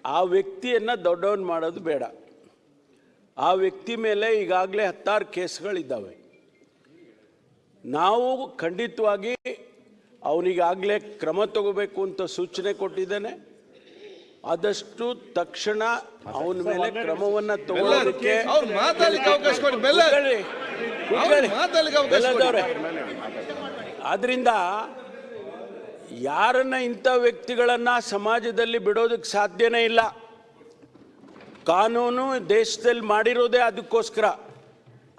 ಆ ವ್ಯಕ್ತಿಯನ್ನು ದೊಡ್ಡವನು ಮಾಡೋದು ಬೇಡ. ಆ ವ್ಯಕ್ತಿ ಮೇಲೆ ಈಗಾಗಲೇ 16 ಕೇಸ್ಗಳಿದ್ದಾವೆ. ನಾವು ಖಂಡಿತವಾಗಿ ಅವನಿಗಾಗಲೇ ಕ್ರಮ ತಗೋಬೇಕು ಅಂತ ಸೂಚನೆ ಕೊಟ್ಟಿದ್ದೇನೆ. ಆದಷ್ಟು ತಕ್ಷಣ ಅವನ ಮೇಲೆ ಕ್ರಮವನ್ನು ತಗೊಳ್ಳೋದಕ್ಕೆ ಆದ್ರಿಂದ ಯಾರನ್ನ ಇಂಥ ವ್ಯಕ್ತಿಗಳನ್ನು ಸಮಾಜದಲ್ಲಿ ಬಿಡೋದಕ್ಕೆ ಸಾಧ್ಯನೇ ಇಲ್ಲ. ಕಾನೂನು ದೇಶದಲ್ಲಿ ಮಾಡಿರೋದೇ ಅದಕ್ಕೋಸ್ಕರ.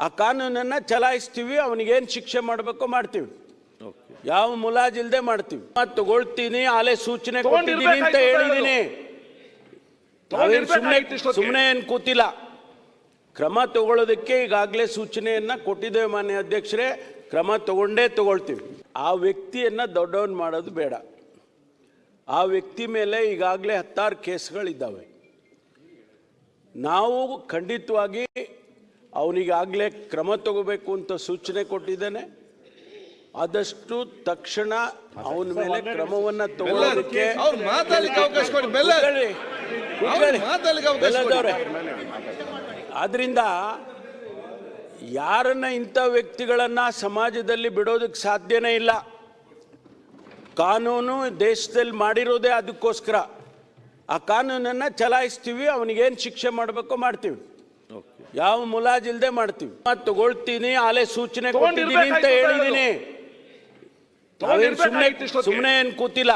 ಆ ಕಾನೂನನ್ನು ಚಲಾಯಿಸ್ತೀವಿ, ಅವನಿಗೇನು ಶಿಕ್ಷೆ ಮಾಡಬೇಕೋ ಮಾಡ್ತೀವಿ, ಯಾವ ಮುಲಾಜಿಲ್ದೆ ಮಾಡ್ತೀವಿ. ತಗೊಳ್ತೀನಿ, ಆಲೆ ಸೂಚನೆ ಕೊಟ್ಟಿದ್ದೀನಿ ಅಂತ ಹೇಳಿದ್ದೀನಿ. ಸುಮ್ಮನೆ ಏನು ಕೂತಿಲ್ಲ. ಕ್ರಮ ತಗೊಳ್ಳೋದಕ್ಕೆ ಈಗಾಗಲೇ ಸೂಚನೆಯನ್ನು ಕೊಟ್ಟಿದ್ದೇವೆ ಮಾನ್ಯ ಅಧ್ಯಕ್ಷರೇ. ಕ್ರಮ ತಗೊಂಡೇ ತಗೊಳ್ತೀವಿ. ಆ ವ್ಯಕ್ತಿಯನ್ನು ದೊಡ್ಡವನು ಮಾಡೋದು ಬೇಡ. ಆ ವ್ಯಕ್ತಿ ಮೇಲೆ ಈಗಾಗಲೇ 16 ಕೇಸ್ಗಳಿದ್ದಾವೆ. ನಾವು ಖಂಡಿತವಾಗಿ ಅವನಿಗಾಗಲೇ ಕ್ರಮ ತಗೋಬೇಕು ಅಂತ ಸೂಚನೆ ಕೊಟ್ಟಿದ್ದೇನೆ. ಆದಷ್ಟು ತಕ್ಷಣ ಅವನ ಮೇಲೆ ಕ್ರಮವನ್ನು ತಗೊಳ್ಳೋದಕ್ಕೆ ಆದ್ರಿಂದ ಯಾರನ್ನ ಇಂಥ ವ್ಯಕ್ತಿಗಳನ್ನು ಸಮಾಜದಲ್ಲಿ ಬಿಡೋದಕ್ಕೆ ಸಾಧ್ಯನೇ ಇಲ್ಲ. ಕಾನೂನು ದೇಶದಲ್ಲಿ ಮಾಡಿರೋದೇ ಅದಕ್ಕೋಸ್ಕರ. ಆ ಕಾನೂನನ್ನು ಚಲಾಯಿಸ್ತೀವಿ, ಅವನಿಗೇನು ಶಿಕ್ಷೆ ಮಾಡಬೇಕೋ ಮಾಡ್ತೀವಿ, ಯಾವ ಮುಲಾಜಿಲ್ದೆ ಮಾಡ್ತೀವಿ. ತಗೊಳ್ತೀನಿ, ಆಲೆ ಸೂಚನೆ ಕೊಟ್ಟಿದ್ದೀನಿ ಅಂತ ಹೇಳಿದ್ದೀನಿ. ಸುಮ್ಮನೆ ಏನು ಕೂತಿಲ್ಲ.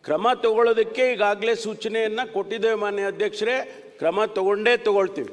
ಕ್ರಮ ತಗೊಳ್ಳೋದಕ್ಕೆ ಈಗಾಗಲೇ ಸೂಚನೆಯನ್ನು ಕೊಟ್ಟಿದ್ದೇವೆ ಮಾನ್ಯ ಅಧ್ಯಕ್ಷರೇ. ಕ್ರಮ ತಗೊಂಡೇ ತಗೊಳ್ತೀವಿ.